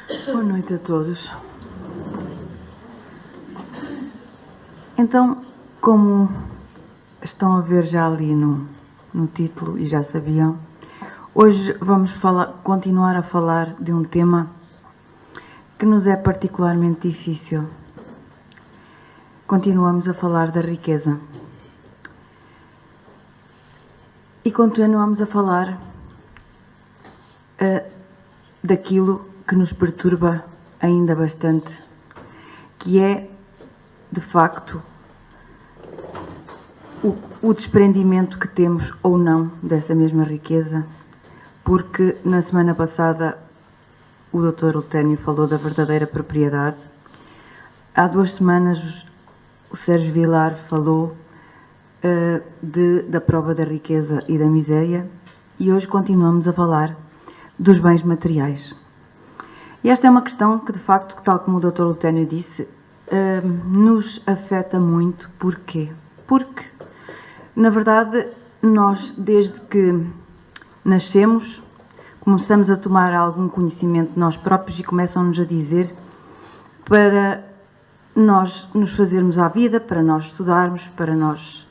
Boa noite a todos. Então, como estão a ver já ali no título e já sabiam, hoje vamos continuar a falar de um tema que nos é particularmente difícil. Continuamos a falar da riqueza. E continuamos a falar daquilo que nos perturba ainda bastante, que é, de facto, o desprendimento que temos ou não dessa mesma riqueza, porque na semana passada o Dr. Lutênio falou da verdadeira propriedade. Há 2 semanas o Sérgio Vilar falou da prova da riqueza e da miséria, e hoje continuamos a falar dos bens materiais. E esta é uma questão que, de facto, tal como o Dr. Lutênio disse, nos afeta muito. Porquê? Porque, na verdade, nós, desde que nascemos, começamos a tomar algum conhecimento de nós próprios e começam-nos a dizer para nós nos fazermos à vida, para nós estudarmos, para nós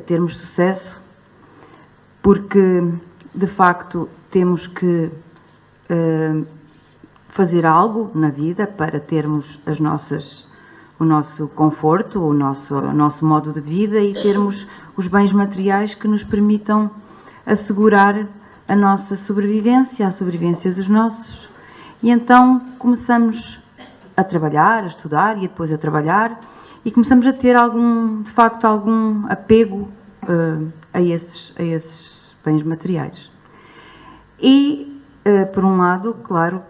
termos sucesso, porque, de facto, temos que fazer algo na vida para termos o nosso conforto, o nosso modo de vida e termos os bens materiais que nos permitam assegurar a nossa sobrevivência, a sobrevivência dos nossos. E então começamos a trabalhar, a estudar e depois a trabalhar, e começamos a ter de facto algum apego a esses bens materiais. E, por um lado, claro,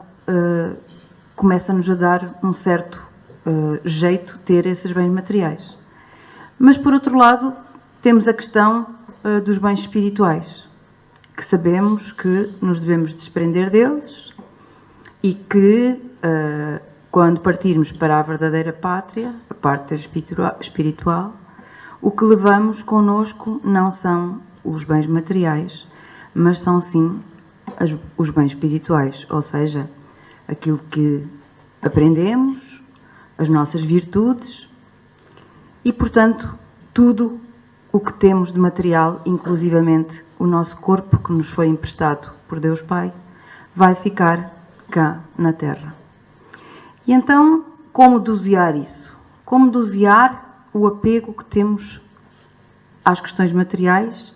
começa-nos a dar um certo jeito ter esses bens materiais. Mas, por outro lado, temos a questão dos bens espirituais, que sabemos que nos devemos desprender deles e que, quando partirmos para a verdadeira pátria, a pátria espiritual, o que levamos connosco não são os bens materiais, mas são sim os bens espirituais, ou seja, aquilo que aprendemos, as nossas virtudes e, portanto, tudo o que temos de material, inclusivamente o nosso corpo que nos foi emprestado por Deus Pai, vai ficar cá na Terra. E então, como dosear isso? Como dosear o apego que temos às questões materiais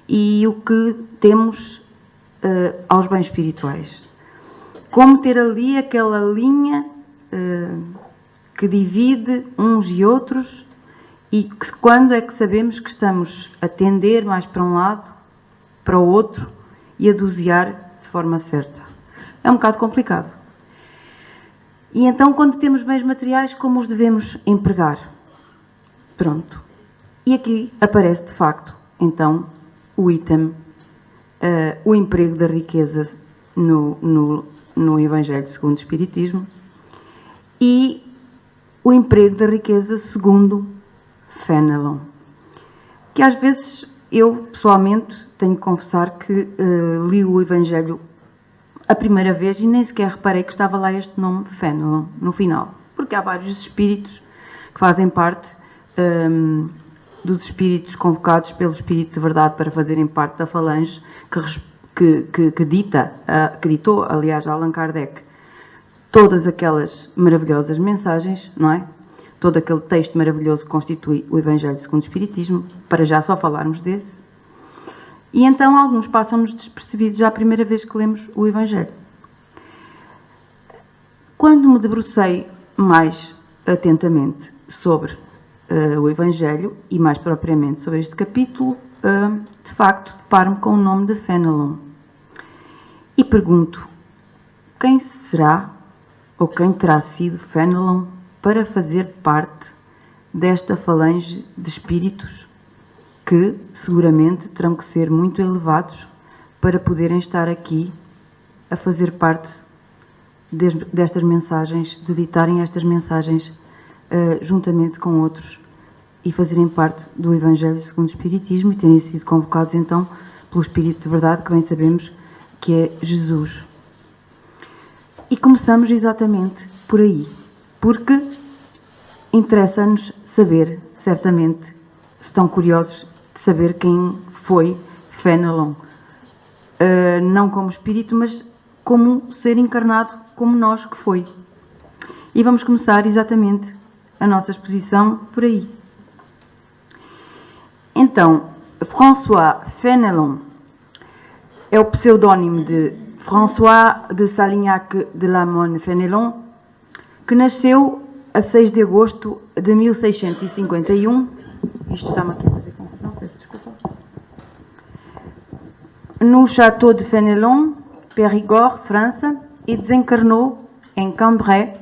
e o que temos aos bens espirituais? Como ter ali aquela linha que divide uns e outros, e quando é que sabemos que estamos a tender mais para um lado, para o outro, e a dosear de forma certa? É um bocado complicado. E então, quando temos bens materiais, como os devemos empregar? Pronto. E aqui aparece, de facto, então, o item, o emprego da riqueza no Evangelho segundo o Espiritismo e o emprego da riqueza segundo Fenelon, que às vezes eu, pessoalmente, tenho que confessar que li o Evangelho a primeira vez e nem sequer reparei que estava lá este nome Fenelon no final, porque há vários espíritos que fazem parte dos espíritos convocados pelo Espírito de Verdade para fazerem parte da falange que ditou, aliás, a Allan Kardec todas aquelas maravilhosas mensagens, não é? Todo aquele texto maravilhoso que constitui o Evangelho segundo o Espiritismo, para já só falarmos desse. E então alguns passam-nos despercebidos já a primeira vez que lemos o Evangelho. Quando me debrucei mais atentamente sobre o Evangelho, e mais propriamente sobre este capítulo, de facto, deparo-me com o nome de Fenelon. E pergunto, quem será ou quem terá sido Fenelon para fazer parte desta falange de espíritos que seguramente terão que ser muito elevados para poderem estar aqui a fazer parte destas mensagens, de ditarem estas mensagens juntamente com outros e fazerem parte do Evangelho segundo o Espiritismo e terem sido convocados então pelo Espírito de Verdade, que bem sabemos que é Jesus. E começamos exatamente por aí, porque interessa-nos saber, certamente, estão curiosos de saber quem foi Fénelon. Não como espírito, mas como ser encarnado, como nós que foi. E vamos começar exatamente a nossa exposição por aí. Então, François Fénelon é o pseudónimo de François de Salignac de la Mone Fénelon, que nasceu a 6 de agosto de 1651. Isto está-me aqui a fazer confusão, peço desculpa. No Château de Fénelon, Périgord, França, e desencarnou em Cambrai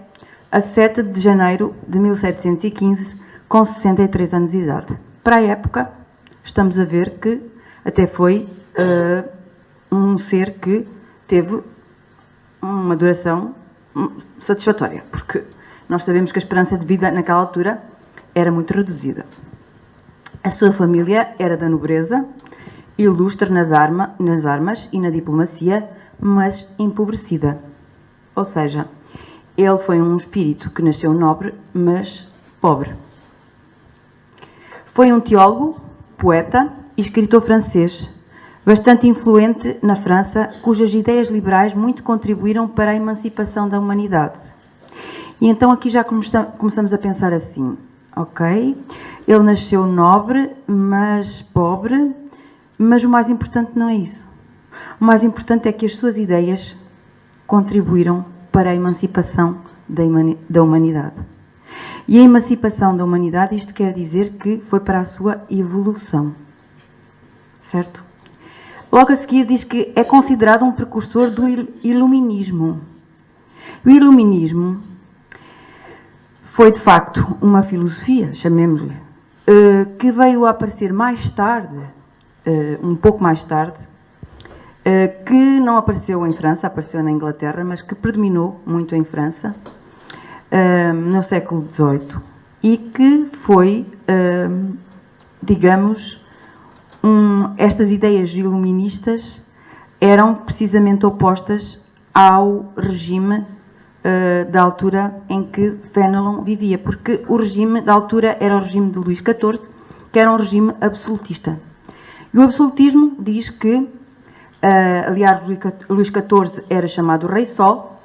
a 7 de janeiro de 1715, com 63 anos de idade. Para a época, estamos a ver que até foi um ser que teve uma duração satisfatória, porque nós sabemos que a esperança de vida naquela altura era muito reduzida. A sua família era da nobreza, ilustre nas armas e na diplomacia, mas empobrecida. Ou seja, ele foi um espírito que nasceu nobre, mas pobre. Foi um teólogo, poeta e escritor francês, bastante influente na França, cujas ideias liberais muito contribuíram para a emancipação da humanidade. E então aqui já começamos a pensar assim, ok? Ele nasceu nobre, mas pobre, mas o mais importante não é isso. O mais importante é que as suas ideias contribuíram para a emancipação da humanidade. E a emancipação da humanidade, isto quer dizer que foi para a sua evolução. Certo? Logo a seguir diz que é considerado um precursor do iluminismo. O iluminismo foi, de facto, uma filosofia, chamemos-lhe, que veio a aparecer mais tarde, um pouco mais tarde, que não apareceu em França, apareceu na Inglaterra, mas que predominou muito em França, no século XVIII, e que foi, digamos, estas ideias iluministas eram precisamente opostas ao regime da altura em que Fénelon vivia, porque o regime da altura era o regime de Luís XIV, que era um regime absolutista. E o absolutismo diz que, aliás, Luís XIV era chamado Rei Sol,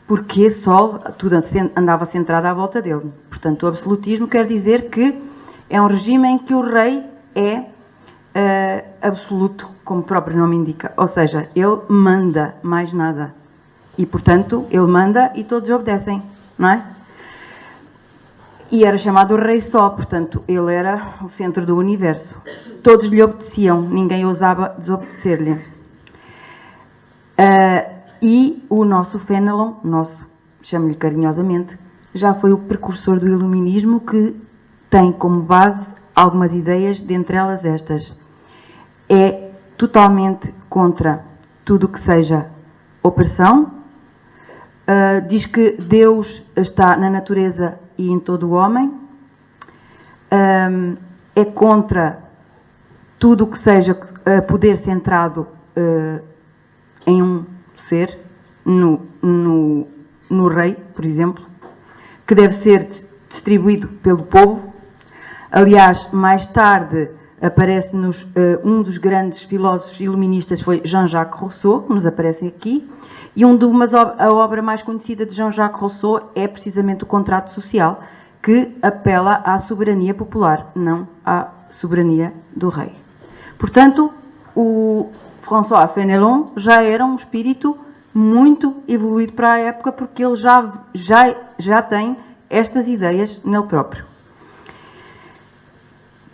porque Sol, tudo andava centrado à volta dele. Portanto, o absolutismo quer dizer que é um regime em que o rei é absoluto, como o próprio nome indica. Ou seja, ele manda, mais nada. E, portanto, ele manda e todos obedecem, não é? E era chamado Rei Sol, portanto, ele era o centro do universo. Todos lhe obedeciam, ninguém ousava desobedecer-lhe. E o nosso Fénelon, chamo-lhe carinhosamente, já foi o precursor do iluminismo, que tem como base algumas ideias, dentre elas estas. É totalmente contra tudo o que seja opressão, diz que Deus está na natureza e em todo o homem, é contra tudo o que seja poder centrado em um ser, no rei, por exemplo, que deve ser distribuído pelo povo. Aliás, mais tarde aparece-nos um dos grandes filósofos iluministas, foi Jean-Jacques Rousseau, que nos aparece aqui, e a obra mais conhecida de Jean-Jacques Rousseau é precisamente o Contrato Social, que apela à soberania popular, não à soberania do rei. Portanto, o François Fénelon já era um espírito muito evoluído para a época, porque ele já tem estas ideias nele próprio.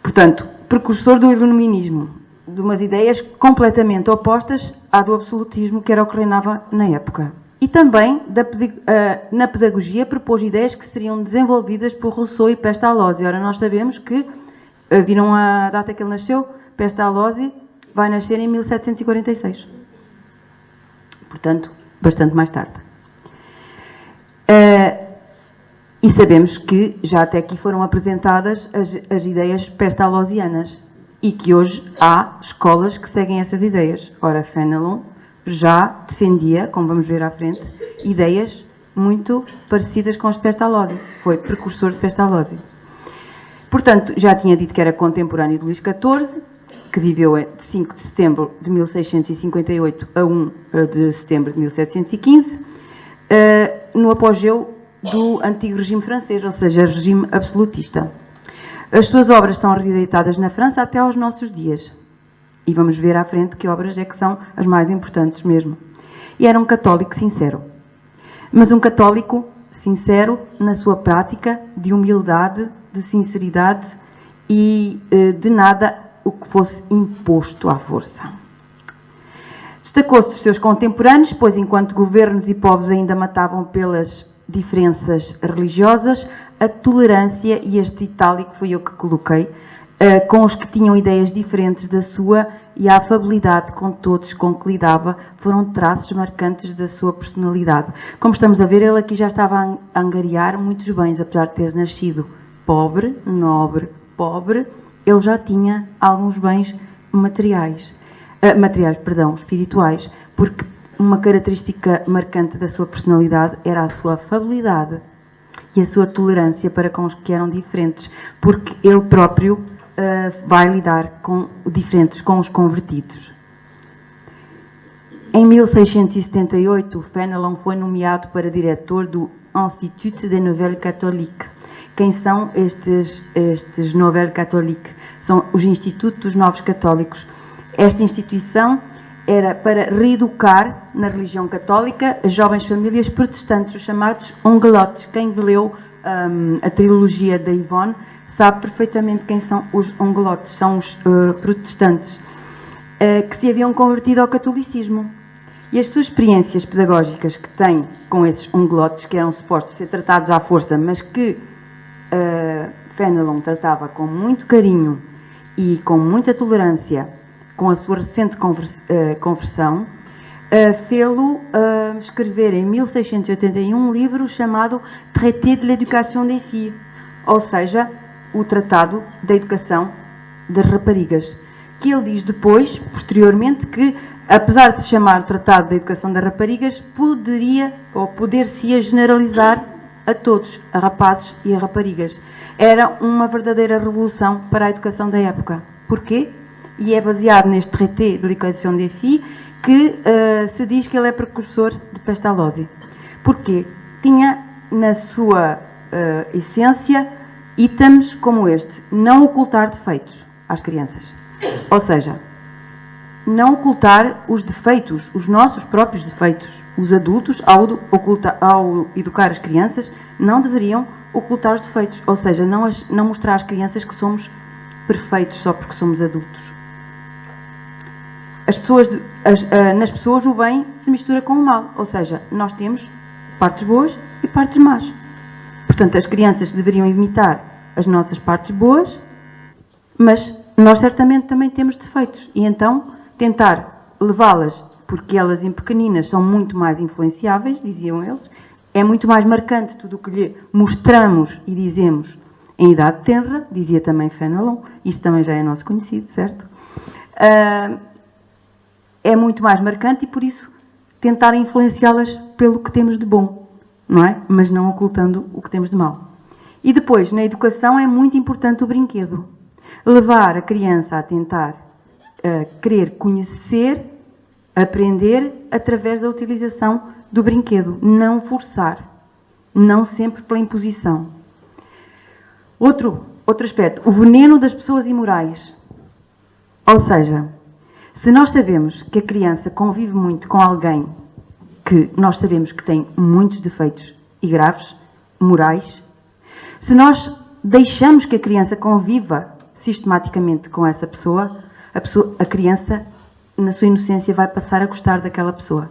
Portanto, precursor do iluminismo, de umas ideias completamente opostas à do absolutismo, que era o que reinava na época. E também, na pedagogia, propôs ideias que seriam desenvolvidas por Rousseau e Pestalozzi. Ora, nós sabemos que, viram a data que ele nasceu, Pestalozzi vai nascer em 1746. Portanto, bastante mais tarde. E sabemos que já até aqui foram apresentadas as ideias pestalozzianas e que hoje há escolas que seguem essas ideias. Ora, Fénelon já defendia, como vamos ver à frente, ideias muito parecidas com as de Pestalozzi. Foi precursor de Pestalozzi. Portanto, já tinha dito que era contemporâneo de Luís XIV, que viveu de 5 de setembro de 1658 a 1 de setembro de 1715, no apogeu do antigo regime francês, ou seja, regime absolutista. As suas obras são reeditadas na França até aos nossos dias. E vamos ver à frente que obras é que são as mais importantes mesmo. E era um católico sincero. Mas um católico sincero na sua prática, de humildade, de sinceridade e de nada o que fosse imposto à força. Destacou-se dos seus contemporâneos, pois enquanto governos e povos ainda matavam pelas diferenças religiosas, a tolerância, e este itálico foi eu que coloquei, com os que tinham ideias diferentes da sua, e a afabilidade com todos com que lidava, foram traços marcantes da sua personalidade. Como estamos a ver, ele aqui já estava a angariar muitos bens, apesar de ter nascido pobre, nobre, pobre, ele já tinha alguns bens espirituais, porque uma característica marcante da sua personalidade era a sua afabilidade e a sua tolerância para com os que eram diferentes, porque ele próprio vai lidar com diferentes, com os convertidos. Em 1678, Fénelon foi nomeado para diretor do Institut des Nouvelles Catholiques. Quem são estes Nouvelles Catholiques? São os Institutos dos Novos Católicos. Esta instituição era para reeducar na religião católica as jovens famílias protestantes, os chamados Ongelotes. Quem leu a trilogia da Yvonne sabe perfeitamente quem são os Ongelotes. São os protestantes que se haviam convertido ao catolicismo. E as suas experiências pedagógicas que têm com esses Ongelotes, que eram supostos ser tratados à força, mas que Fénelon tratava com muito carinho e com muita tolerância, com a sua recente conversão, fê-lo escrever em 1681 um livro chamado Traité de l'éducation des filles, ou seja, o Tratado da Educação das Raparigas, que ele diz depois, posteriormente, que apesar de se chamar Tratado da Educação das Raparigas, poder-se-ia generalizar a todos, a rapazes e a raparigas. Era uma verdadeira revolução para a educação da época. Porquê? E é baseado neste Traité de l'éducation des filles que se diz que ele é precursor de Pestalozzi. Porquê? Tinha na sua essência itens como este: não ocultar defeitos às crianças. Ou seja, não ocultar os defeitos, os nossos próprios defeitos. Os adultos, ao educar as crianças, não deveriam ocultar os defeitos. Ou seja, não mostrar às crianças que somos perfeitos só porque somos adultos. Nas pessoas o bem se mistura com o mal. Ou seja, nós temos partes boas e partes más. Portanto, as crianças deveriam imitar as nossas partes boas, mas nós certamente também temos defeitos. E então tentar levá-las, porque elas em pequeninas são muito mais influenciáveis, diziam eles, é muito mais marcante tudo o que lhe mostramos e dizemos em idade tenra, dizia também Fénelon, isto também já é nosso conhecido, certo? É muito mais marcante e por isso tentar influenciá-las pelo que temos de bom, não é? Mas não ocultando o que temos de mau. E depois, na educação é muito importante o brinquedo. Levar a criança a tentar querer conhecer, aprender através da utilização do brinquedo. Não forçar. Não sempre pela imposição. Outro aspecto. O veneno das pessoas imorais. Ou seja, se nós sabemos que a criança convive muito com alguém que nós sabemos que tem muitos defeitos e graves, morais, se nós deixamos que a criança conviva sistematicamente com essa pessoa, a criança, na sua inocência, vai passar a gostar daquela pessoa.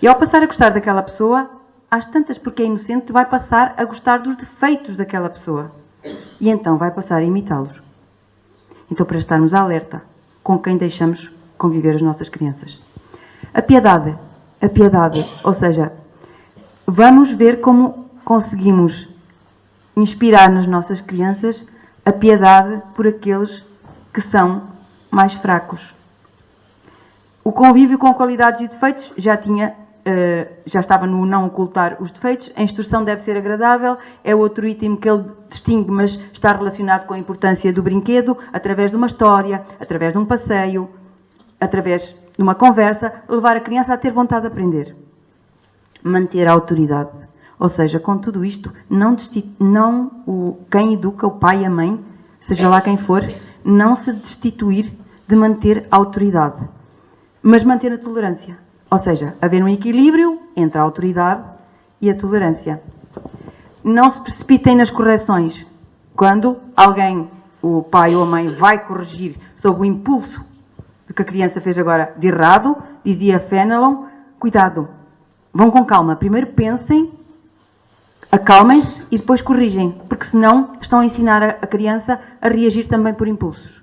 E ao passar a gostar daquela pessoa, às tantas, porque é inocente, vai passar a gostar dos defeitos daquela pessoa. E então vai passar a imitá-los. Então, para estarmos alerta com quem deixamos conviver as nossas crianças. A piedade, ou seja, vamos ver como conseguimos inspirar nas nossas crianças a piedade por aqueles que são mais fracos. O convívio com qualidades e defeitos já estava no não ocultar os defeitos. A instrução deve ser agradável, é outro item que ele distingue, mas está relacionado com a importância do brinquedo, através de uma história, através de um passeio, através de uma conversa, levar a criança a ter vontade de aprender. Manter a autoridade. Ou seja, com tudo isto, quem educa, o pai e a mãe, seja lá quem for, não se destituir de manter a autoridade, mas manter a tolerância. Ou seja, haver um equilíbrio entre a autoridade e a tolerância. Não se precipitem nas correções. Quando alguém, o pai ou a mãe, vai corrigir sob o impulso do que a criança fez agora de errado, dizia Fenelon, cuidado, vão com calma. Primeiro pensem, acalmem-se e depois corrigem, porque senão estão a ensinar a criança a reagir também por impulsos.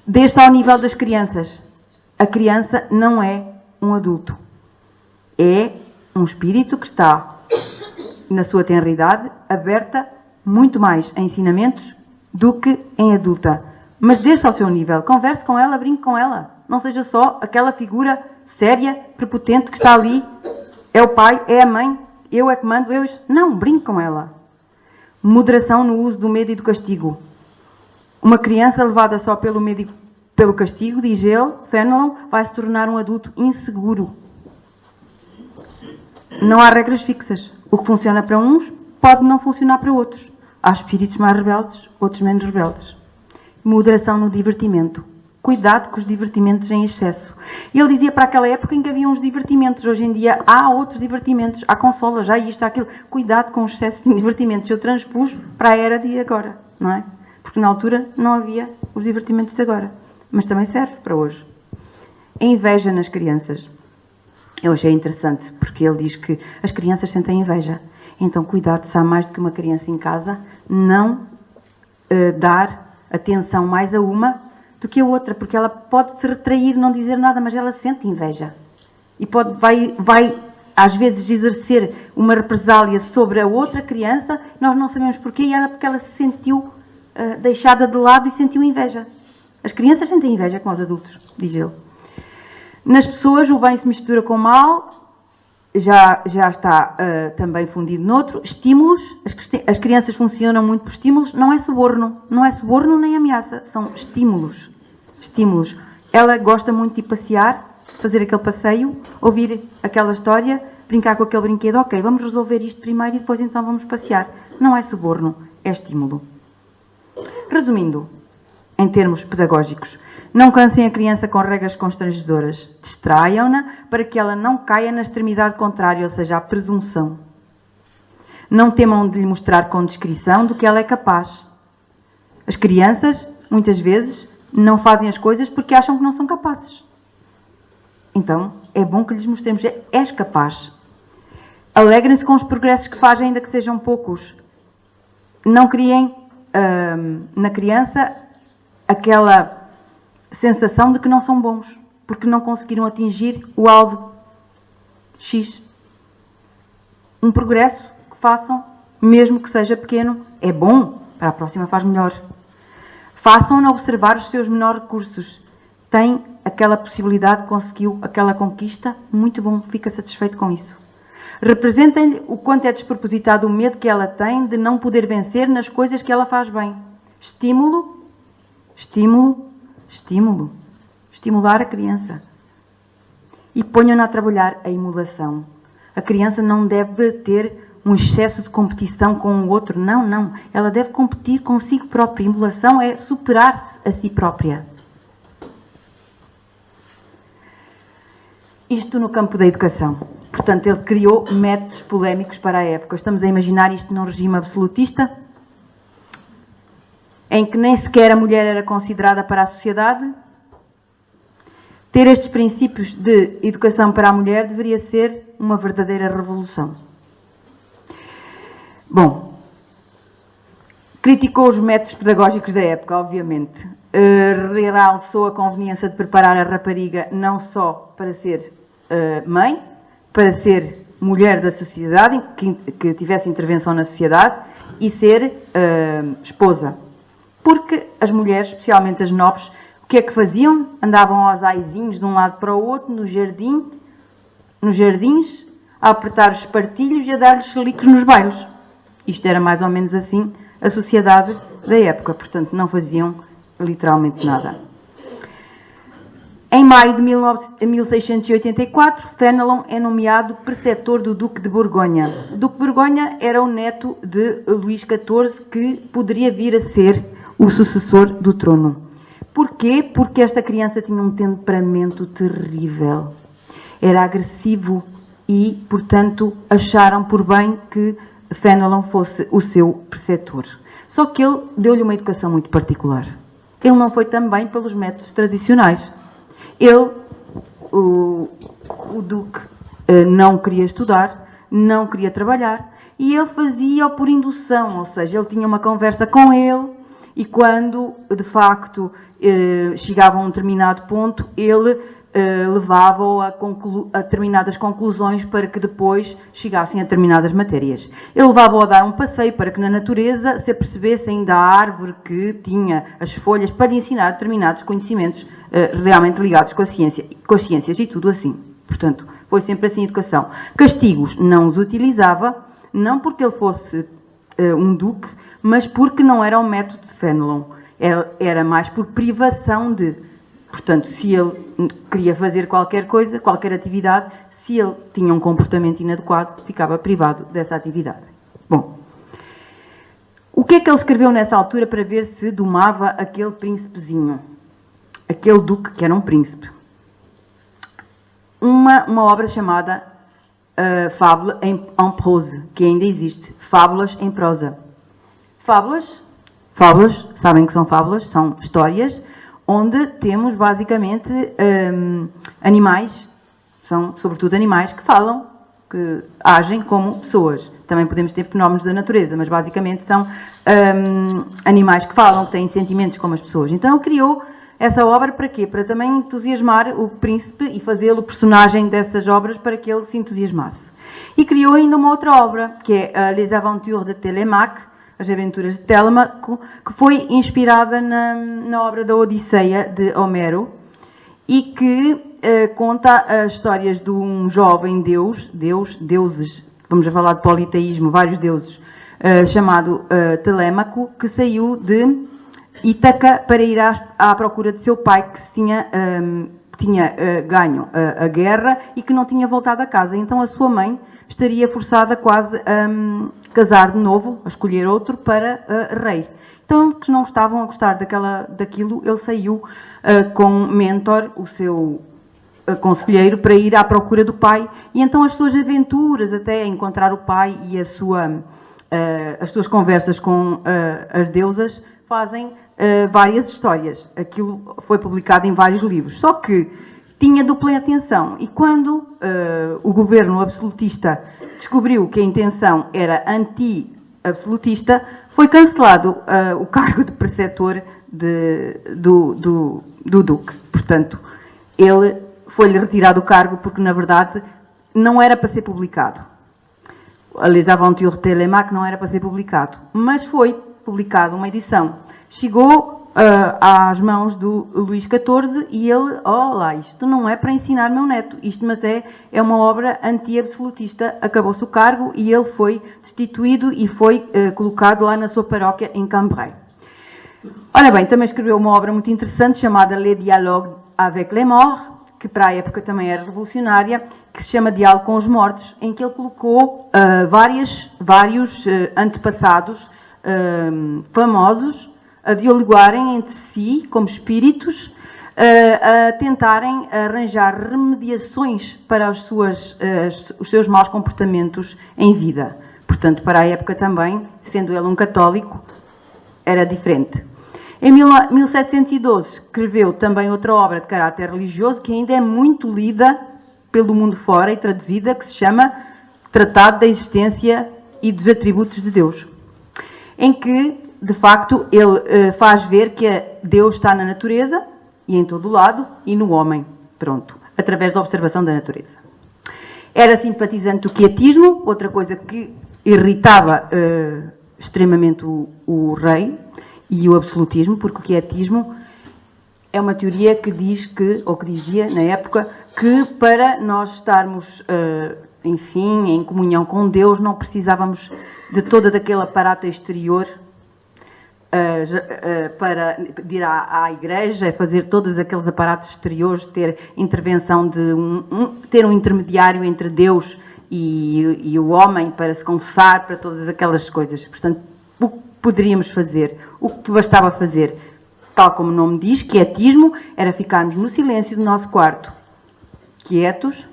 Desde ao nível das crianças. A criança não é um adulto. É um espírito que está, na sua tenridade, aberta muito mais a ensinamentos do que em adulta. Mas desde ao seu nível. Converse com ela, brinque com ela. Não seja só aquela figura séria, prepotente que está ali. É o pai, é a mãe, eu é que mando, Não, brinque com ela. Moderação no uso do medo e do castigo. Uma criança levada só pelo medo e pelo castigo, diz ele, Fenelon, vai se tornar um adulto inseguro. Não há regras fixas. O que funciona para uns pode não funcionar para outros. Há espíritos mais rebeldes, outros menos rebeldes. Moderação no divertimento. Cuidado com os divertimentos em excesso. Ele dizia para aquela época em que havia uns divertimentos. Hoje em dia há outros divertimentos. Há consolas, há isto, há aquilo. Cuidado com o excesso de divertimentos. Eu transpus para a era de agora, não é? Porque na altura não havia os divertimentos de agora. Mas também serve para hoje. A inveja nas crianças. Eu achei interessante, porque ele diz que as crianças sentem inveja. Então, cuidado, se há mais do que uma criança em casa, não dar atenção mais a uma do que a outra, porque ela pode se retrair, não dizer nada, mas ela sente inveja. E vai às vezes, exercer uma represália sobre a outra criança, nós não sabemos porquê, e era porque ela se sentiu deixada de lado e sentiu inveja. As crianças sentem inveja com os adultos, diz ele. Nas pessoas, o bem se mistura com o mal, já está também fundido noutro. Estímulos, as crianças funcionam muito por estímulos, não é suborno nem ameaça, são estímulos. Estímulos. Ela gosta muito de passear, fazer aquele passeio, ouvir aquela história, brincar com aquele brinquedo. Ok, vamos resolver isto primeiro e depois então vamos passear. Não é suborno, é estímulo. Resumindo, em termos pedagógicos, não cansem a criança com regras constrangedoras. Distraiam-na para que ela não caia na extremidade contrária, ou seja, a presunção. Não temam de lhe mostrar com descrição do que ela é capaz. As crianças, muitas vezes, não fazem as coisas porque acham que não são capazes. Então, é bom que lhes mostremos, és capaz. Alegrem-se com os progressos que fazem, ainda que sejam poucos. Não criem na criança aquela sensação de que não são bons, porque não conseguiram atingir o alvo X. Um progresso que façam, mesmo que seja pequeno, é bom, para a próxima faz melhor. Façam-no observar os seus menores recursos. Tem aquela possibilidade, conseguiu aquela conquista, muito bom, fica satisfeito com isso. Representem-lhe o quanto é despropositado o medo que ela tem de não poder vencer nas coisas que ela faz bem. Estímulo, estímulo, estímulo. Estimular a criança. E ponham-na a trabalhar a emulação. A criança não deve ter um excesso de competição com o outro. Não, não. Ela deve competir consigo própria. Emulação é superar-se a si própria. Isto no campo da educação. Portanto, ele criou métodos polémicos para a época. Estamos a imaginar isto num regime absolutista, em que nem sequer a mulher era considerada para a sociedade. Ter estes princípios de educação para a mulher deveria ser uma verdadeira revolução. Bom, criticou os métodos pedagógicos da época, obviamente. Realçou a conveniência de preparar a rapariga não só para ser mãe, para ser mulher da sociedade, que tivesse intervenção na sociedade, e ser esposa. Porque as mulheres, especialmente as nobres, O que é que faziam? Andavam aos aizinhos de um lado para o outro, nos jardins, a apertar os espartilhos e a dar-lhes chalicos nos bailes. Isto era mais ou menos assim a sociedade da época, portanto não faziam literalmente nada. Em maio de 1684, Fénelon é nomeado preceptor do Duque de Borgonha. O Duque de Borgonha era o neto de Luís XIV, que poderia vir a ser o sucessor do trono. Porquê? Porque esta criança tinha um temperamento terrível. Era agressivo e, portanto, acharam por bem que Fénelon fosse o seu preceptor. Só que ele deu-lhe uma educação muito particular. Ele não foi também pelos métodos tradicionais. Ele, o Duque, não queria estudar, não queria trabalhar, e ele fazia-o por indução, ou seja, ele tinha uma conversa com ele, e quando, de facto, chegava a um determinado ponto, ele levava-o a determinadas conclusões para que depois chegassem a determinadas matérias. Ele levava-o a dar um passeio para que na natureza se apercebesse ainda a árvore que tinha as folhas, para lhe ensinar determinados conhecimentos realmente ligados com as ciências e tudo assim. Portanto, foi sempre assim a educação. Castigos não os utilizava, não porque ele fosse um duque, mas porque não era o método de Fénelon. Era mais por privação de... Portanto, se ele queria fazer qualquer coisa, qualquer atividade, se ele tinha um comportamento inadequado, ficava privado dessa atividade. Bom, o que é que ele escreveu nessa altura para ver se domava aquele príncipezinho? Aquele duque que era um príncipe. Uma obra chamada Fable en prose, que ainda existe. Fábulas em prosa. Fábulas, sabem que são fábulas? São histórias onde temos basicamente animais, são sobretudo animais que falam, que agem como pessoas. Também podemos ter fenómenos da natureza, mas basicamente são animais que falam, que têm sentimentos como as pessoas. Então ele criou essa obra para quê? Para também entusiasmar o príncipe e fazê-lo personagem dessas obras para que ele se entusiasmasse. E criou ainda uma outra obra, que é Les Aventures de Télémaque, As Aventuras de Telêmaco, que foi inspirada na obra da Odisseia de Homero e que conta as histórias de um jovem deuses, vamos a falar de politeísmo, vários deuses, chamado Telêmaco, que saiu de Ítaca para ir à procura de seu pai, que tinha ganho a guerra e que não tinha voltado a casa. Então a sua mãe estaria forçada quase a casar de novo, a escolher outro para rei. Então, que não estavam a gostar daquilo, ele saiu com Mentor, o seu conselheiro, para ir à procura do pai. E então as suas aventuras até encontrar o pai e as suas conversas com as deusas fazem várias histórias. Aquilo foi publicado em vários livros. Só que tinha dupla atenção. E quando o governo absolutista descobriu que a intenção era anti-absolutista, foi cancelado o cargo de preceptor do Duque. Portanto, ele foi-lhe retirado o cargo porque, na verdade, não era para ser publicado. Les Aventures de Télémaque não era para ser publicado, mas foi publicado uma edição. Chegou às mãos do Luís XIV e ele, isto não é para ensinar meu neto, mas é uma obra anti-absolutista. Acabou-se o cargo e ele foi destituído e foi colocado lá na sua paróquia em Cambrai. Ora bem, também escreveu uma obra muito interessante chamada Les Dialogues avec les Morts, que para a época também era revolucionária, que se chama Diálogo com os Mortos, em que ele colocou vários antepassados famosos a dialogarem entre si, como espíritos, a tentarem arranjar remediações para os seus maus comportamentos em vida. Portanto, para a época também, sendo ele um católico, era diferente. Em 1712 escreveu também outra obra de caráter religioso, que ainda é muito lida pelo mundo fora e traduzida, que se chama Tratado da Existência e dos Atributos de Deus, em que, de facto, ele faz ver que Deus está na natureza e em todo o lado e no homem, pronto, através da observação da natureza. Era simpatizante do quietismo, outra coisa que irritava extremamente o rei, e o absolutismo, porque o quietismo é uma teoria que diz que, ou que dizia na época, que para nós estarmos, enfim, em comunhão com Deus, não precisávamos de todo aquele aparato exterior para ir à igreja, fazer todos aqueles aparatos exteriores, ter intervenção de ter um intermediário entre Deus e o homem para se confessar, para todas aquelas coisas. Portanto, o que poderíamos fazer, o que bastava fazer, tal como o nome diz, quietismo, era ficarmos no silêncio do nosso quarto, quietos,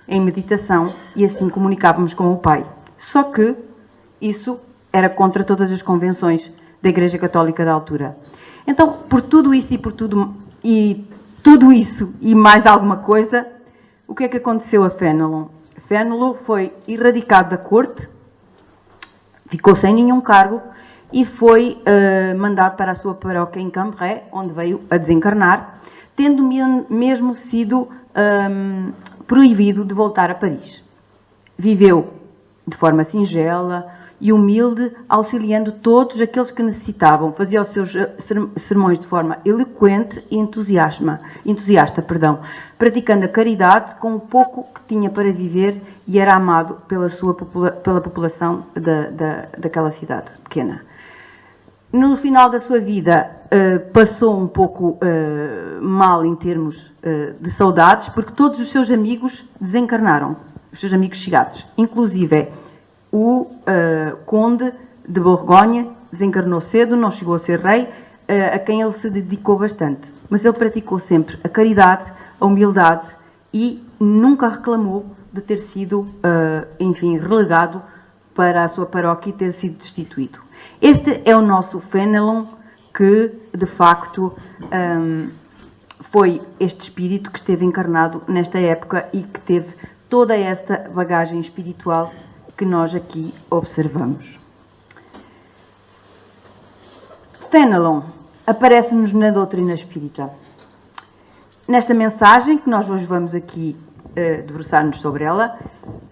em meditação, e assim comunicávamos com o Pai. Só que isso era contra todas as convenções da Igreja Católica da altura. Então, por tudo isso e mais alguma coisa, o que é que aconteceu a Fénelon? Fénelon foi erradicado da corte, ficou sem nenhum cargo e foi mandado para a sua paróquia em Cambrai, onde veio a desencarnar, tendo mesmo sido proibido de voltar a Paris. Viveu de forma singela e humilde, auxiliando todos aqueles que necessitavam. Fazia os seus sermões de forma eloquente e entusiasta, praticando a caridade com o pouco que tinha para viver, e era amado pela população daquela cidade pequena. No final da sua vida, passou um pouco mal em termos de saudades, porque todos os seus amigos desencarnaram, os seus amigos chegados, inclusive o conde de Borgonha desencarnou cedo, não chegou a ser rei, a quem ele se dedicou bastante. Mas ele praticou sempre a caridade, a humildade e nunca reclamou de ter sido, enfim, relegado para a sua paróquia e ter sido destituído. Este é o nosso Fénelon, que, de facto, foi este espírito que esteve encarnado nesta época e que teve toda esta bagagem espiritual que nós aqui observamos. Fénelon aparece-nos na doutrina espírita. Nesta mensagem, que nós hoje vamos aqui debruçar-nos sobre ela,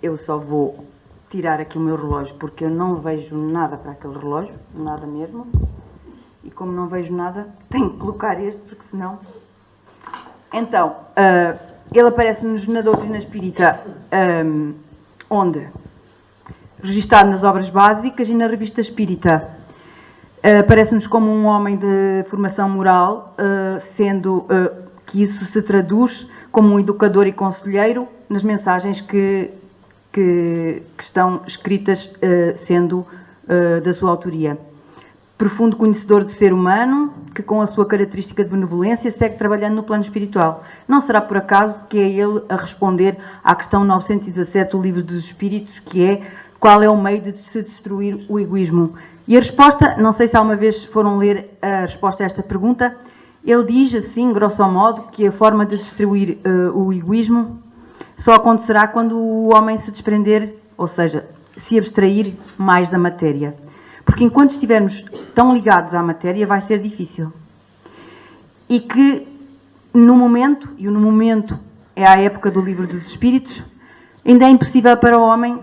eu só vou tirar aqui o meu relógio, porque eu não vejo nada para aquele relógio, nada mesmo. E como não vejo nada, tenho que colocar este, porque senão... Então, ele aparece-nos na doutrina espírita, onde? Registado nas obras básicas e na revista espírita. Aparece-nos como um homem de formação moral, sendo que isso se traduz como um educador e conselheiro nas mensagens que estão escritas, sendo da sua autoria. Profundo conhecedor do ser humano, que com a sua característica de benevolência segue trabalhando no plano espiritual. Não será por acaso que é ele a responder à questão 917 do Livro dos Espíritos, que é: qual é o meio de se destruir o egoísmo? E a resposta, não sei se alguma vez foram ler a resposta a esta pergunta, ele diz assim, grosso modo, que a forma de destruir o egoísmo só acontecerá quando o homem se desprender, ou seja, se abstrair mais da matéria. Porque enquanto estivermos tão ligados à matéria, vai ser difícil. E que no momento é a época do Livro dos Espíritos, ainda é impossível para o homem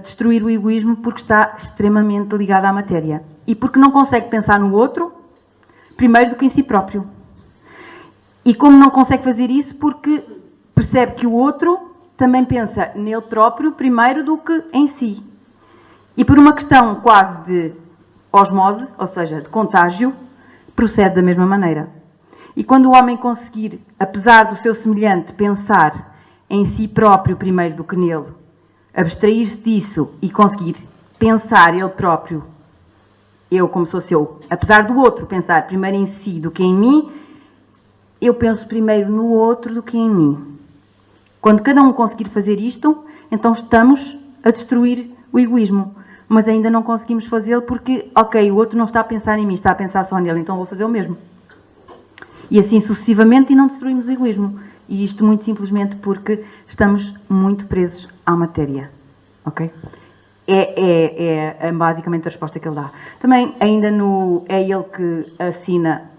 destruir o egoísmo, porque está extremamente ligado à matéria. E porque não consegue pensar no outro primeiro do que em si próprio. E como não consegue fazer isso, porque percebe que o outro também pensa nele próprio primeiro do que em si. E por uma questão quase de osmose, ou seja, de contágio, procede da mesma maneira. E quando o homem conseguir, apesar do seu semelhante, pensar em si próprio primeiro do que nele, abstrair-se disso e conseguir pensar ele próprio, eu como sou seu, apesar do outro pensar primeiro em si do que em mim, eu penso primeiro no outro do que em mim. Quando cada um conseguir fazer isto, então estamos a destruir o egoísmo. Mas ainda não conseguimos fazê-lo porque, ok, o outro não está a pensar em mim, está a pensar só nele, então vou fazer o mesmo. E assim sucessivamente, e não destruímos o egoísmo. E isto muito simplesmente porque estamos muito presos à matéria. Ok? É basicamente a resposta que ele dá. Também ainda é ele que assina,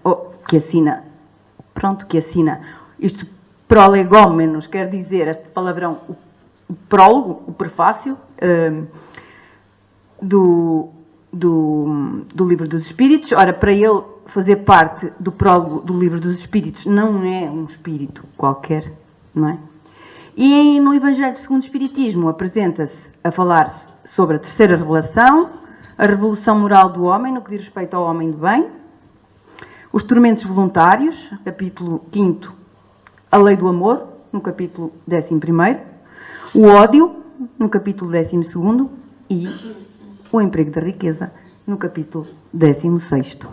isto prolegómenos, quer dizer, este palavrão, o prólogo, o prefácio, do Livro dos Espíritos. Ora, para ele fazer parte do prólogo do Livro dos Espíritos. Não é um espírito qualquer, não é? E no Evangelho segundo o Espiritismo apresenta-se a falar sobre a terceira revelação, a revolução moral do homem, no que diz respeito ao homem de bem, os tormentos voluntários, capítulo 5º, a lei do amor, no capítulo 11º, o ódio, no capítulo 12º, e o emprego da riqueza, no capítulo 16º.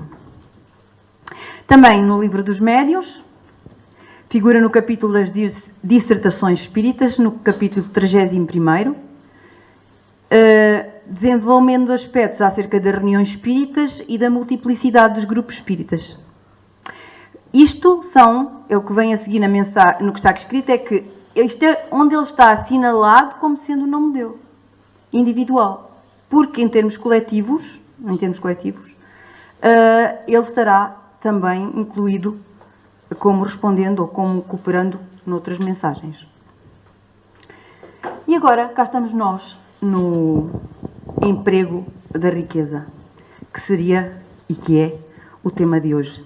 Também no Livro dos Médiuns, figura no capítulo das dissertações espíritas, no capítulo 31º, desenvolvendo aspectos acerca das reuniões espíritas e da multiplicidade dos grupos espíritas. Isto é o que vem a seguir na mensagem, no que está escrito, é que isto é onde ele está assinalado como sendo o nome dele, individual. Porque em termos coletivos, ele estará também incluído como respondendo ou como cooperando noutras mensagens. E agora, cá estamos nós, no emprego da riqueza, que seria e que é o tema de hoje.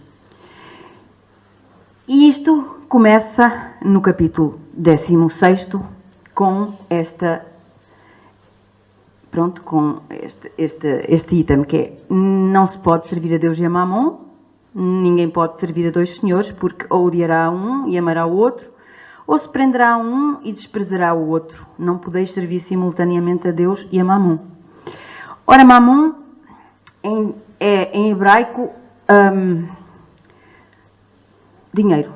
E isto começa no capítulo 16º com este item, que é: não se pode servir a Deus e a Mamon, ninguém pode servir a dois senhores, porque ou odiará um e amará o outro, ou se prenderá a um e desprezará o outro. Não podeis servir simultaneamente a Deus e a Mamon. Ora, Mamon é em hebraico dinheiro.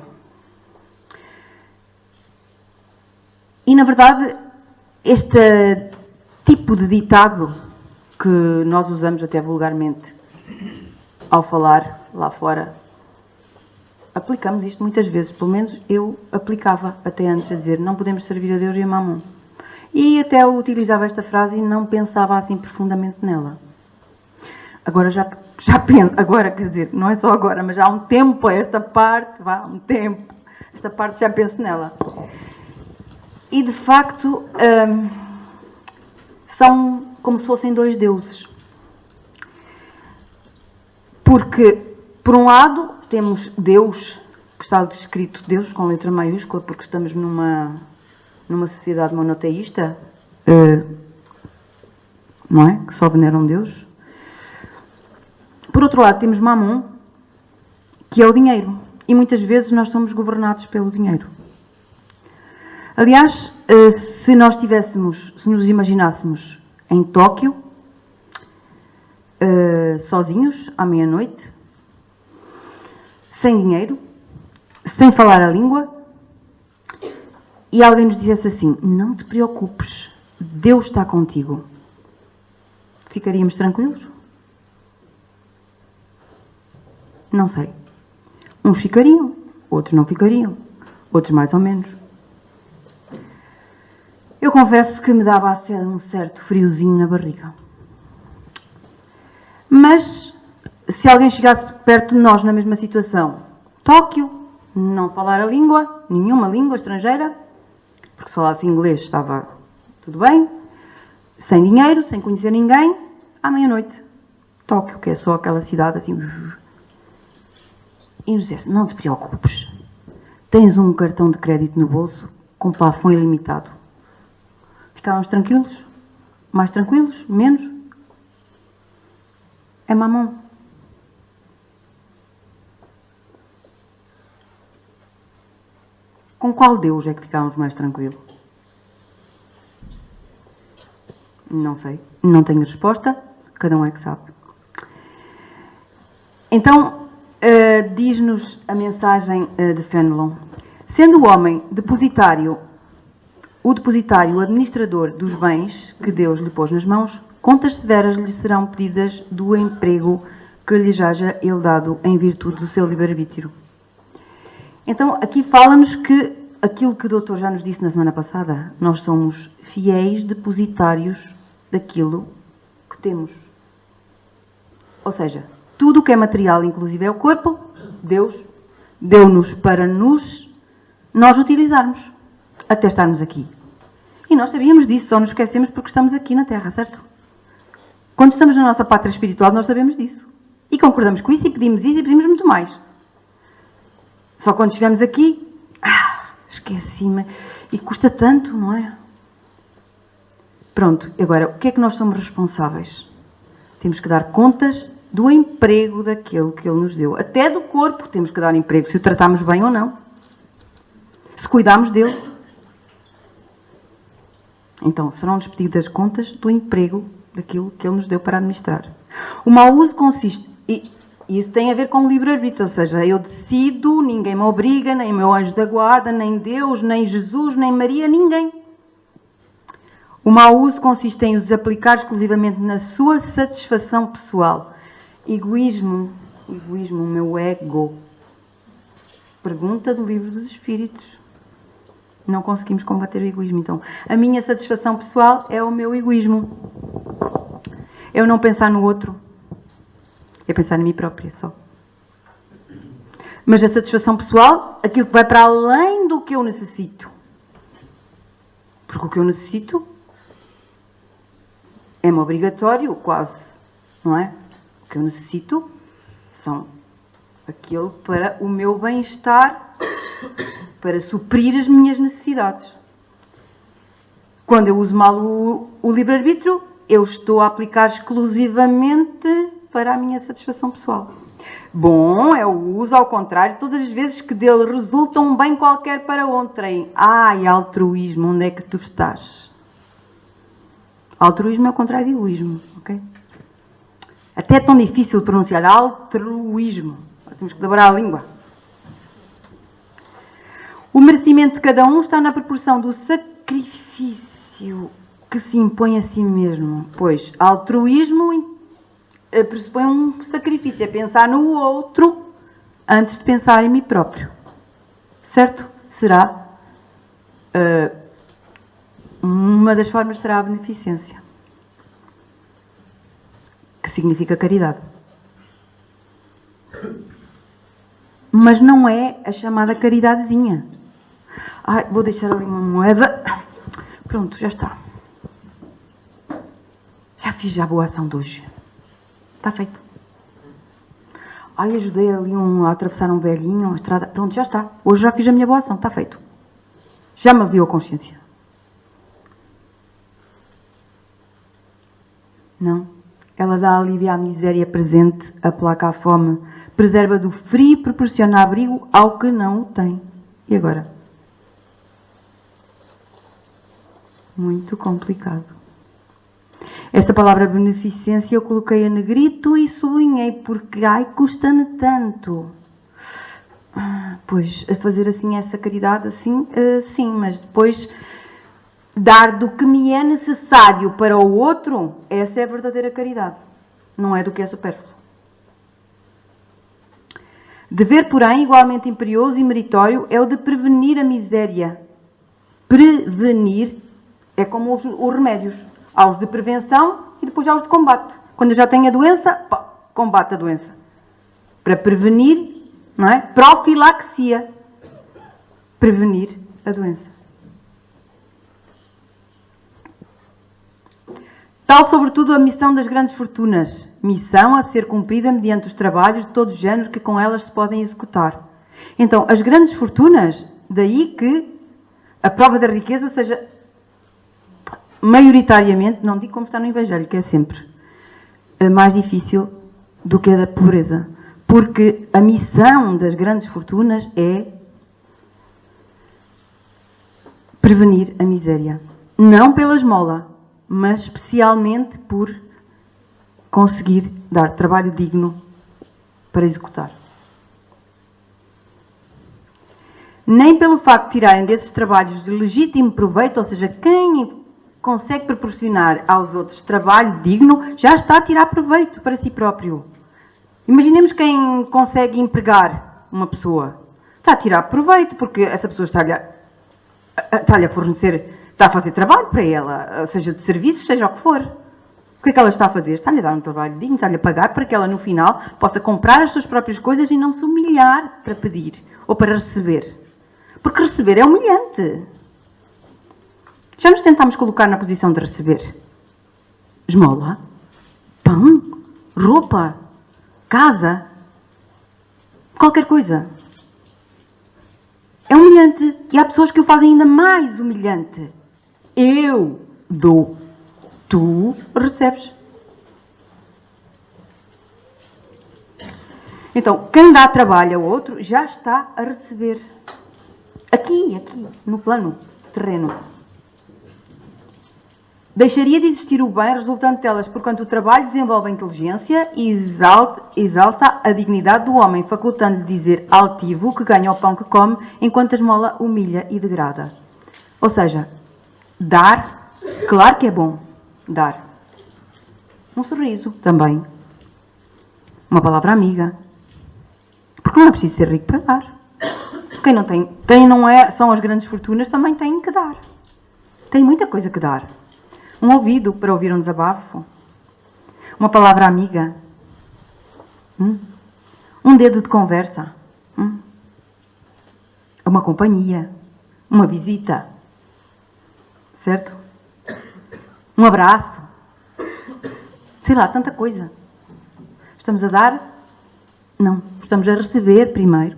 E, na verdade, este tipo de ditado que nós usamos até vulgarmente ao falar lá fora, aplicamos isto muitas vezes. Pelo menos eu aplicava até antes a dizer: não podemos servir a Deus e a Mamon. E até eu utilizava esta frase e não pensava assim profundamente nela. Agora já penso, agora quer dizer, não é só agora, mas já há um tempo esta parte já penso nela. E de facto são como se fossem dois deuses. Porque, por um lado, temos Deus, que está descrito Deus com letra maiúscula, porque estamos numa sociedade monoteísta, não é? Que só veneram Deus. Por outro lado, temos Mamon, que é o dinheiro. E muitas vezes nós somos governados pelo dinheiro. Aliás, se nos imaginássemos em Tóquio, sozinhos, à meia-noite, sem dinheiro, sem falar a língua, e alguém nos dissesse assim: não te preocupes, Deus está contigo, ficaríamos tranquilos? Não sei. Uns ficariam, outros não ficariam, outros mais ou menos. Eu confesso que me dava um certo friozinho na barriga. Mas, se alguém chegasse perto de nós na mesma situação, Tóquio, não falar a língua, nenhuma língua estrangeira, porque se falasse inglês estava tudo bem, sem dinheiro, sem conhecer ninguém, à meia-noite, Tóquio, que é só aquela cidade assim, e nos dissesse: não te preocupes, tens um cartão de crédito no bolso com plafond ilimitado. Ficávamos tranquilos? Mais tranquilos? Menos? É Mamon. Com qual Deus é que ficávamos mais tranquilos? Não sei. Não tenho resposta. Cada um é que sabe. Então, diz-nos a mensagem de Fenelon: sendo o homem o depositário, o administrador dos bens que Deus lhe pôs nas mãos, contas severas lhe serão pedidas do emprego que lhe haja ele dado em virtude do seu livre-arbítrio. Então, aqui fala-nos que aquilo que o doutor já nos disse na semana passada, nós somos fiéis depositários daquilo que temos. Ou seja, tudo o que é material, inclusive é o corpo, Deus deu-nos para nós utilizarmos, até estarmos aqui. E nós sabíamos disso, só nos esquecemos porque estamos aqui na Terra, certo? Quando estamos na nossa pátria espiritual, nós sabemos disso. E concordamos com isso e pedimos muito mais. Só quando chegamos aqui, esqueci-me. E custa tanto, não é? Pronto, agora, o que é que nós somos responsáveis? Temos que dar contas do emprego daquele que Ele nos deu. Até do corpo temos que dar emprego, se o tratamos bem ou não. Se cuidarmos dele. Então, serão-nos pedidas contas do emprego daquilo que Ele nos deu para administrar. O mau uso consiste... E isso tem a ver com o livre-arbítrio, ou seja, eu decido, ninguém me obriga, nem meu anjo da guarda, nem Deus, nem Jesus, nem Maria, ninguém. O mau uso consiste em o desaplicar exclusivamente na sua satisfação pessoal. Egoísmo, o meu ego. Pergunta do Livro dos Espíritos. Não conseguimos combater o egoísmo. Então, a minha satisfação pessoal é o meu egoísmo. Eu não pensar no outro. É pensar em mim própria só. Mas a satisfação pessoal, aquilo que vai para além do que eu necessito. Porque o que eu necessito é-me obrigatório, quase, não é? O que eu necessito são aquilo para o meu bem-estar, para suprir as minhas necessidades. Quando eu uso mal o livre-arbítrio, eu estou a aplicar exclusivamente para a minha satisfação pessoal. Bom, é o uso ao contrário, todas as vezes que dele resulta um bem qualquer para outrem. Ai, altruísmo, onde é que tu estás? Altruísmo é o contrário de egoísmo, ok? Até é tão difícil de pronunciar. Altruísmo. Temos que elaborar a língua. O merecimento de cada um está na proporção do sacrifício que se impõe a si mesmo. Pois, altruísmo pressupõe um sacrifício. É pensar no outro antes de pensar em mim próprio. Certo? Será... uma das formas será a beneficência, que significa caridade. Mas não é a chamada caridadezinha. Ai, vou deixar ali uma moeda. Pronto, já está. Já fiz a boa ação de hoje. Está feito. Ai, ajudei ali a atravessar um velhinho, uma estrada. Pronto, já está. Hoje já fiz a minha boa ação. Está feito. Já me abriu a consciência. Não. Ela dá alívio à miséria presente, aplaca a fome, preserva do frio e proporciona abrigo ao que não o tem. E agora? Muito complicado. Esta palavra beneficência eu coloquei a negrito e sublinhei porque, ai, custa-me tanto. Pois, a fazer assim essa caridade, assim, sim, mas depois... dar do que me é necessário para o outro, essa é a verdadeira caridade. Não é do que é supérfluo. Dever, porém, igualmente imperioso e meritório é o de prevenir a miséria. Prevenir é como os remédios. Há os de prevenção e depois há os de combate. Quando eu já tenho a doença, combate a doença. Para prevenir, não é? Profilaxia. Prevenir a doença. Tal, sobretudo, a missão das grandes fortunas. Missão a ser cumprida mediante os trabalhos de todo o género que com elas se podem executar. Então, as grandes fortunas, daí que a prova da riqueza seja maioritariamente, não digo como está no Evangelho, que é sempre mais difícil do que a da pobreza. Porque a missão das grandes fortunas é prevenir a miséria. Não pela esmola, mas especialmente por conseguir dar trabalho digno para executar. Nem pelo facto de tirarem desses trabalhos de legítimo proveito, ou seja, quem consegue proporcionar aos outros trabalho digno, já está a tirar proveito para si próprio. Imaginemos quem consegue empregar uma pessoa. Está a tirar proveito, porque essa pessoa está-lhe a fornecer... está a fazer trabalho para ela, seja de serviços, seja o que for. O que é que ela está a fazer? Está-lhe a dar um trabalho digno, está-lhe a pagar para que ela, no final, possa comprar as suas próprias coisas e não se humilhar para pedir ou para receber. Porque receber é humilhante. Já nos tentámos colocar na posição de receber esmola, pão, roupa, casa, qualquer coisa. É humilhante. E há pessoas que o fazem ainda mais humilhante. Eu dou, tu recebes. Então, quem dá trabalho ao outro já está a receber. Aqui, no plano terreno. Deixaria de existir o bem resultante delas, porquanto o trabalho desenvolve a inteligência e exalça a dignidade do homem, facultando-lhe dizer altivo que ganha o pão que come, enquanto a esmola humilha e degrada. Ou seja, dar, claro que é bom, dar. Um sorriso, também. Uma palavra amiga. Porque não é preciso ser rico para dar. Quem não é, são as grandes fortunas, também têm que dar. Tem muita coisa que dar. Um ouvido para ouvir um desabafo. Uma palavra amiga. Um dedo de conversa. Uma companhia. Uma visita. Certo? Um abraço. Sei lá, tanta coisa. Estamos a dar? Não. Estamos a receber primeiro.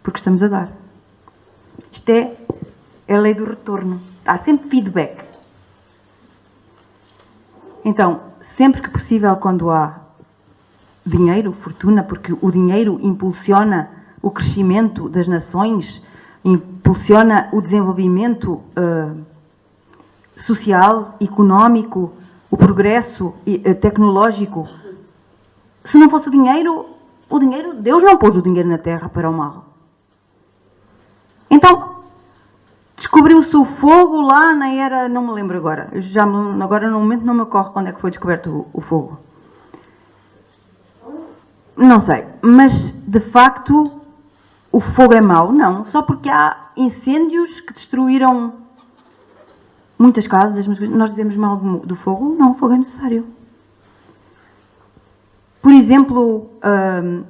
Porque estamos a dar. Isto é a lei do retorno. Há sempre feedback. Então, sempre que possível, quando há dinheiro, fortuna, porque o dinheiro impulsiona o crescimento das nações, impulsiona o desenvolvimento social, económico, o progresso tecnológico. Se não fosse o dinheiro, Deus não pôs o dinheiro na terra para o mal. Então, descobriu-se o fogo lá na era, não me lembro agora, agora no momento não me ocorre quando é que foi descoberto o fogo. Não sei, mas de facto o fogo é mau? Não, só porque há incêndios que destruíram muitas casas, mas nós dizemos mal do fogo? Não, o fogo é necessário. Por exemplo,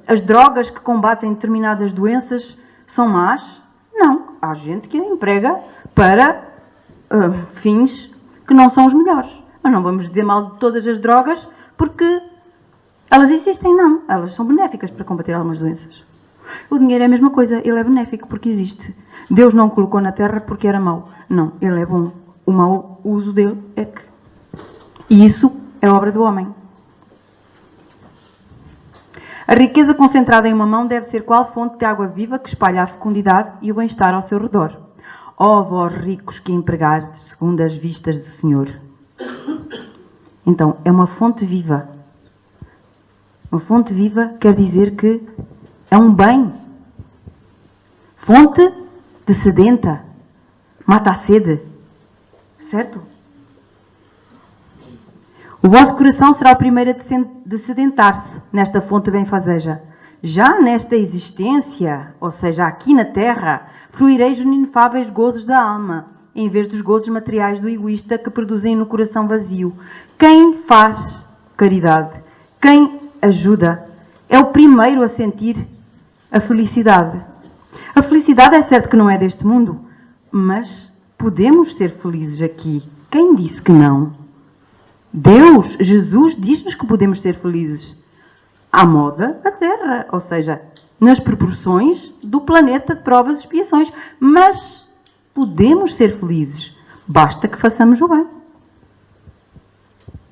as drogas que combatem determinadas doenças são más? Não, há gente que a emprega para fins que não são os melhores. Mas não vamos dizer mal de todas as drogas porque elas existem, não. Elas são benéficas para combater algumas doenças. O dinheiro é a mesma coisa, ele é benéfico porque existe. Deus não o colocou na terra porque era mau. Não, ele é bom. O mau uso dele é que... E isso é obra do homem. A riqueza concentrada em uma mão deve ser qual fonte de água viva que espalha a fecundidade e o bem-estar ao seu redor. Ó vós ricos que empregastes segundo as vistas do Senhor. Então, é uma fonte viva. Uma fonte viva quer dizer que é um bem. Fonte de sedenta. Mata a sede. Certo? O vosso coração será o primeiro a sedentar-se nesta fonte benfazeja. Já nesta existência, ou seja, aqui na terra, fruireis os inefáveis gozos da alma, em vez dos gozos materiais do egoísta que produzem no coração vazio. Quem faz caridade, quem ajuda, é o primeiro a sentir a felicidade. A felicidade é certo que não é deste mundo, mas podemos ser felizes aqui. Quem disse que não? Deus, Jesus, diz-nos que podemos ser felizes à moda da Terra, ou seja, nas proporções do planeta de provas e expiações. Mas podemos ser felizes, basta que façamos o bem.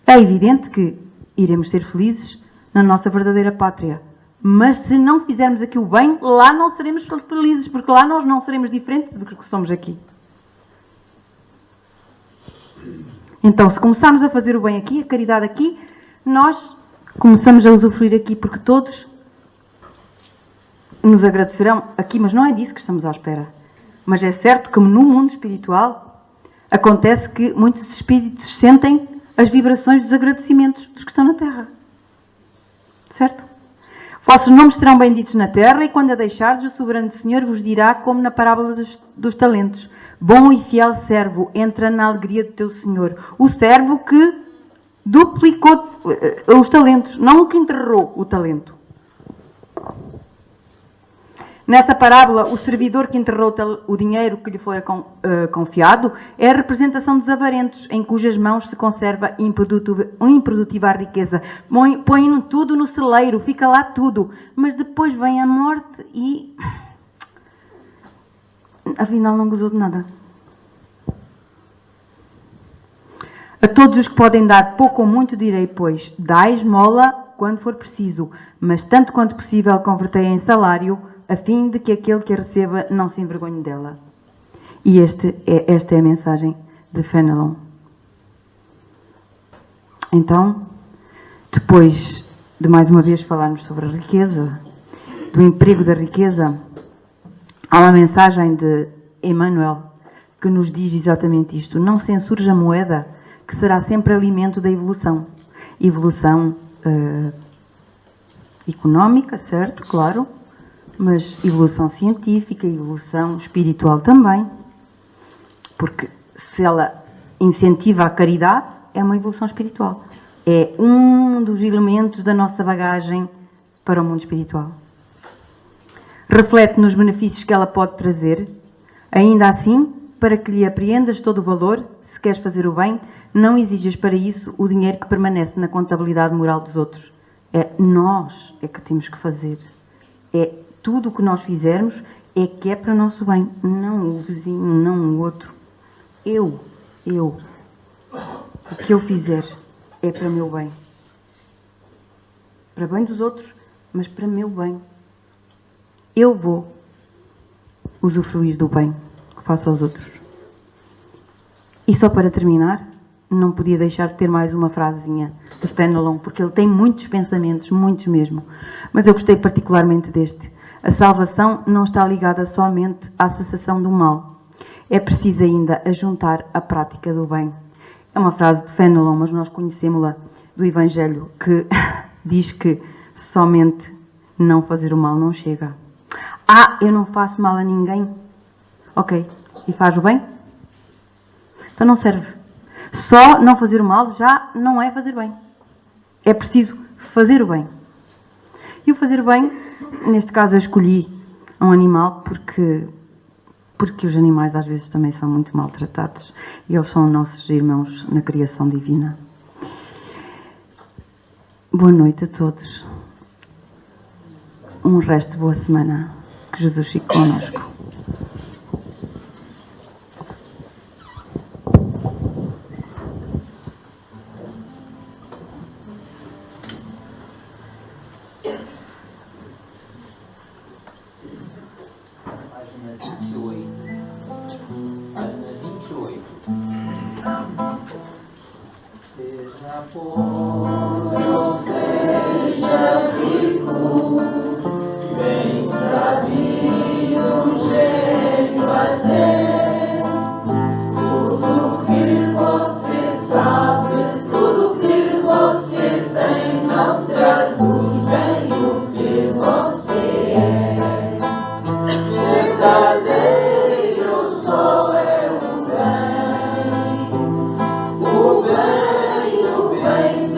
É evidente que iremos ser felizes na nossa verdadeira pátria, mas se não fizermos aqui o bem, lá não seremos felizes, porque lá nós não seremos diferentes do que somos aqui. Então, se começarmos a fazer o bem aqui, a caridade aqui, nós começamos a usufruir aqui, porque todos nos agradecerão aqui, mas não é disso que estamos à espera. Mas é certo que no mundo espiritual acontece que muitos espíritos sentem as vibrações dos agradecimentos dos que estão na Terra. Certo? Vossos nomes serão benditos na Terra e quando a deixardes, o Soberano Senhor vos dirá como na parábola dos talentos. Bom e fiel servo, entra na alegria do teu Senhor. O servo que duplicou os talentos, não o que enterrou o talento. Nessa parábola, o servidor que enterrou o dinheiro que lhe fora confiado é a representação dos avarentos, em cujas mãos se conserva improdutiva a riqueza. Põe tudo no celeiro, fica lá tudo, mas depois vem a morte e afinal não gozou de nada. A todos os que podem dar pouco ou muito direi, pois, dai esmola quando for preciso, mas tanto quanto possível convertei em salário, a fim de que aquele que a receba não se envergonhe dela. E esta é a mensagem de Fenelon. Então, depois de mais uma vez falarmos sobre a riqueza, do emprego da riqueza, há uma mensagem de Emmanuel que nos diz exatamente isto: não censures a moeda, que será sempre alimento da evolução. Evolução económica, certo, claro, mas evolução científica, evolução espiritual também. Porque se ela incentiva a caridade, é uma evolução espiritual. É um dos elementos da nossa bagagem para o mundo espiritual. Reflete nos benefícios que ela pode trazer. Ainda assim, para que lhe apreendas todo o valor, se queres fazer o bem, não exijas para isso o dinheiro que permanece na contabilidade moral dos outros. É nós que temos que fazer. É tudo o que nós fizermos é que é para o nosso bem. Não o vizinho, não o outro. Eu. O que eu fizer é para o meu bem. Para bem dos outros, mas para o meu bem. Eu vou usufruir do bem que faço aos outros. E só para terminar, não podia deixar de ter mais uma frasezinha de Fenelon, porque ele tem muitos pensamentos, muitos mesmo, mas eu gostei particularmente deste. A salvação não está ligada somente à cessação do mal. É preciso ainda ajuntar a prática do bem. É uma frase de Fenelon, mas nós conhecemos-la do Evangelho, que diz que somente não fazer o mal não chega. Eu não faço mal a ninguém. Ok, e faz o bem? Então não serve. Só não fazer o mal já não é fazer bem. É preciso fazer o bem. E o fazer bem, neste caso eu escolhi um animal porque os animais às vezes também são muito maltratados e eles são nossos irmãos na criação divina. Boa noite a todos. Um resto de boa semana. Que Jesus fique connosco. O bem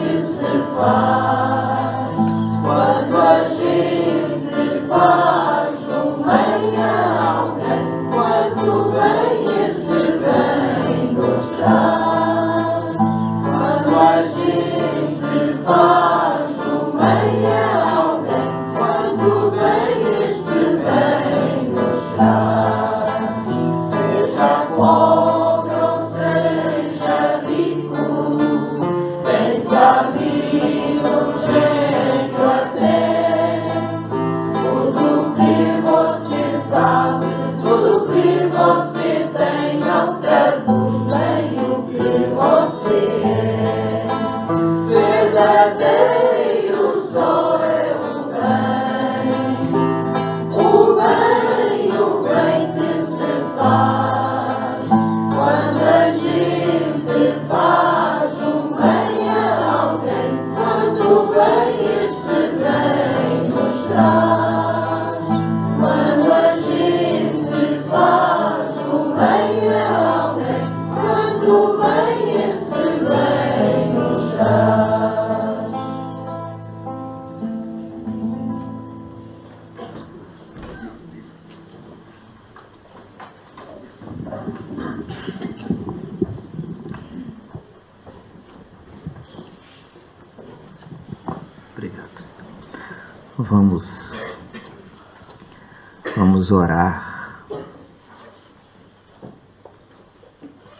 Vamos orar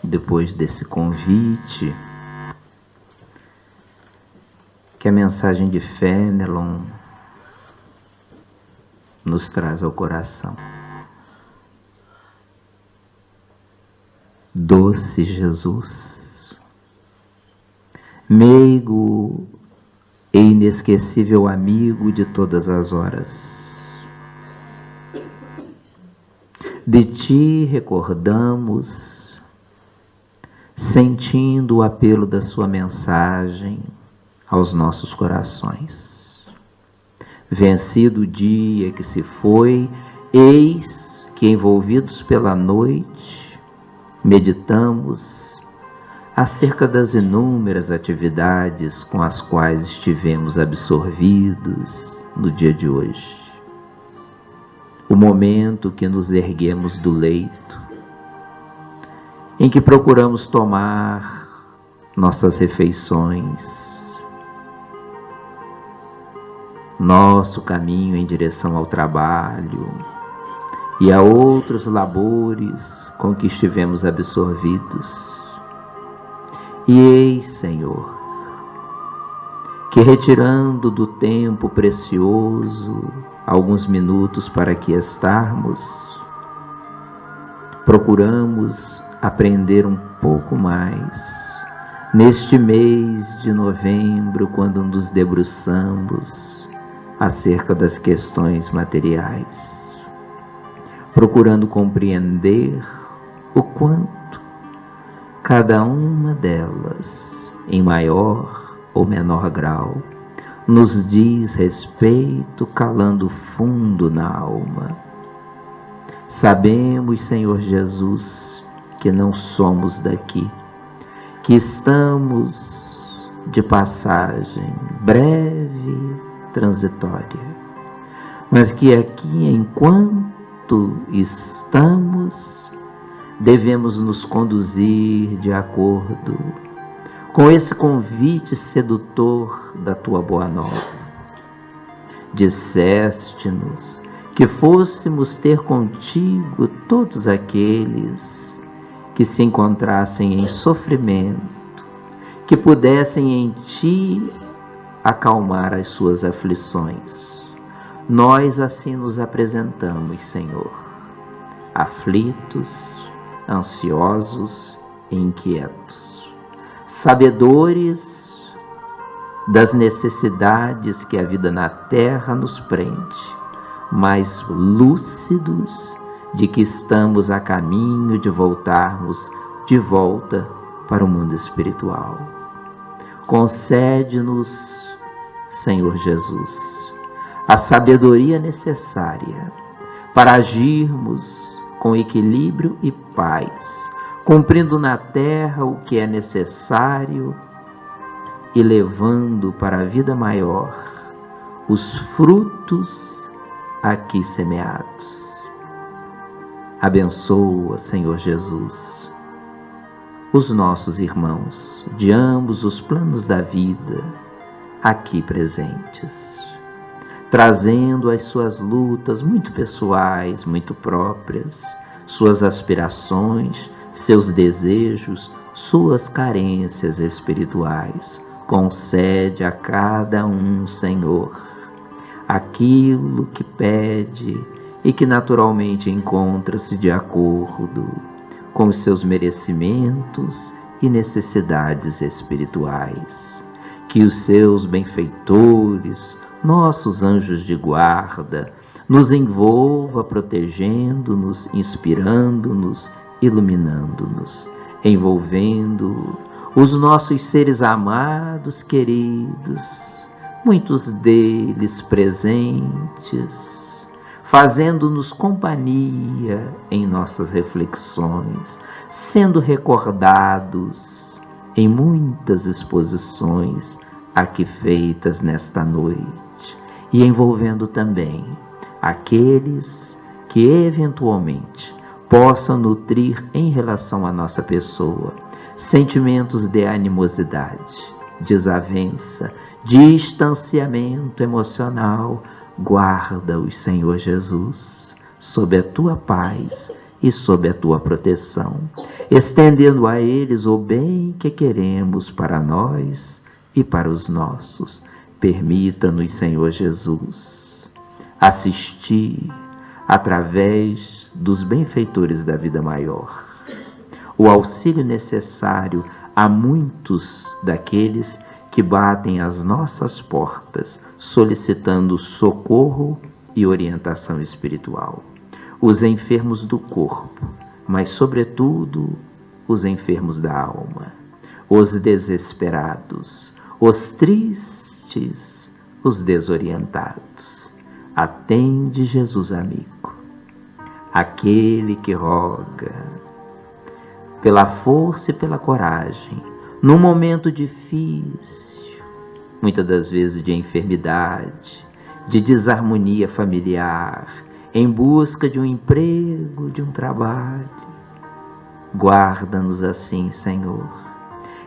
depois desse convite que a mensagem de Fenelon nos traz ao coração. Doce Jesus, meigo e inesquecível amigo de todas as horas, de ti recordamos, sentindo o apelo da sua mensagem aos nossos corações. Vencido o dia que se foi, eis que, envolvidos pela noite, meditamos acerca das inúmeras atividades com as quais estivemos absorvidos no dia de hoje. O momento que nos erguemos do leito, em que procuramos tomar nossas refeições, nosso caminho em direção ao trabalho e a outros labores com que estivemos absorvidos. E eis, Senhor, que retirando do tempo precioso alguns minutos para aqui estarmos, procuramos aprender um pouco mais neste mês de novembro, quando nos debruçamos acerca das questões materiais, procurando compreender o quanto cada uma delas, em maior ou menor grau, nos diz respeito, calando fundo na alma. Sabemos, Senhor Jesus, que não somos daqui, que estamos de passagem breve, transitória, mas que aqui, enquanto estamos, devemos nos conduzir de acordo com esse convite sedutor da tua boa nova. Disseste-nos que fôssemos ter contigo todos aqueles que se encontrassem em sofrimento, que pudessem em ti acalmar as suas aflições. Nós assim nos apresentamos, Senhor, aflitos, ansiosos e inquietos, sabedores das necessidades que a vida na terra nos prende, mas lúcidos de que estamos a caminho de voltarmos de volta para o mundo espiritual. Concede-nos, Senhor Jesus, a sabedoria necessária para agirmos com equilíbrio e paz, cumprindo na terra o que é necessário e levando para a vida maior os frutos aqui semeados. Abençoa, Senhor Jesus, os nossos irmãos de ambos os planos da vida aqui presentes, trazendo as suas lutas muito pessoais, muito próprias, suas aspirações, seus desejos, suas carências espirituais. Concede a cada um, Senhor, aquilo que pede e que naturalmente encontra-se de acordo com os seus merecimentos e necessidades espirituais. Que os seus benfeitores, nossos anjos de guarda, nos envolva, protegendo-nos, inspirando-nos, iluminando-nos, envolvendo os nossos seres amados, queridos, muitos deles presentes, fazendo-nos companhia em nossas reflexões, sendo recordados em muitas exposições aqui feitas nesta noite, e envolvendo também aqueles que eventualmente possam nutrir em relação à nossa pessoa sentimentos de animosidade, desavença, distanciamento emocional, Guarda-os, Senhor Jesus, sob a tua paz e sob a tua proteção, estendendo a eles o bem que queremos para nós e para os nossos. Permita-nos, Senhor Jesus, assistir através dos benfeitores da vida maior o auxílio necessário a muitos daqueles que batem às nossas portas, solicitando socorro e orientação espiritual. Os enfermos do corpo, mas sobretudo os enfermos da alma, os desesperados, os tristes, os desorientados. Atende, Jesus amigo, aquele que roga pela força e pela coragem, num momento difícil, muitas das vezes de enfermidade, de desarmonia familiar, em busca de um emprego, de um trabalho. Guarda-nos assim, Senhor,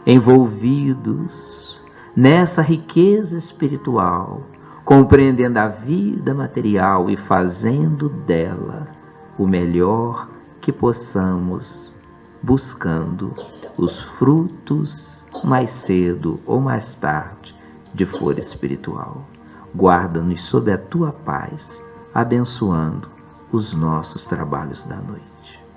envolvidos nessa riqueza espiritual, compreendendo a vida material e fazendo dela o melhor que possamos, buscando os frutos mais cedo ou mais tarde de flor espiritual. Guarda-nos sob a tua paz, abençoando os nossos trabalhos da noite.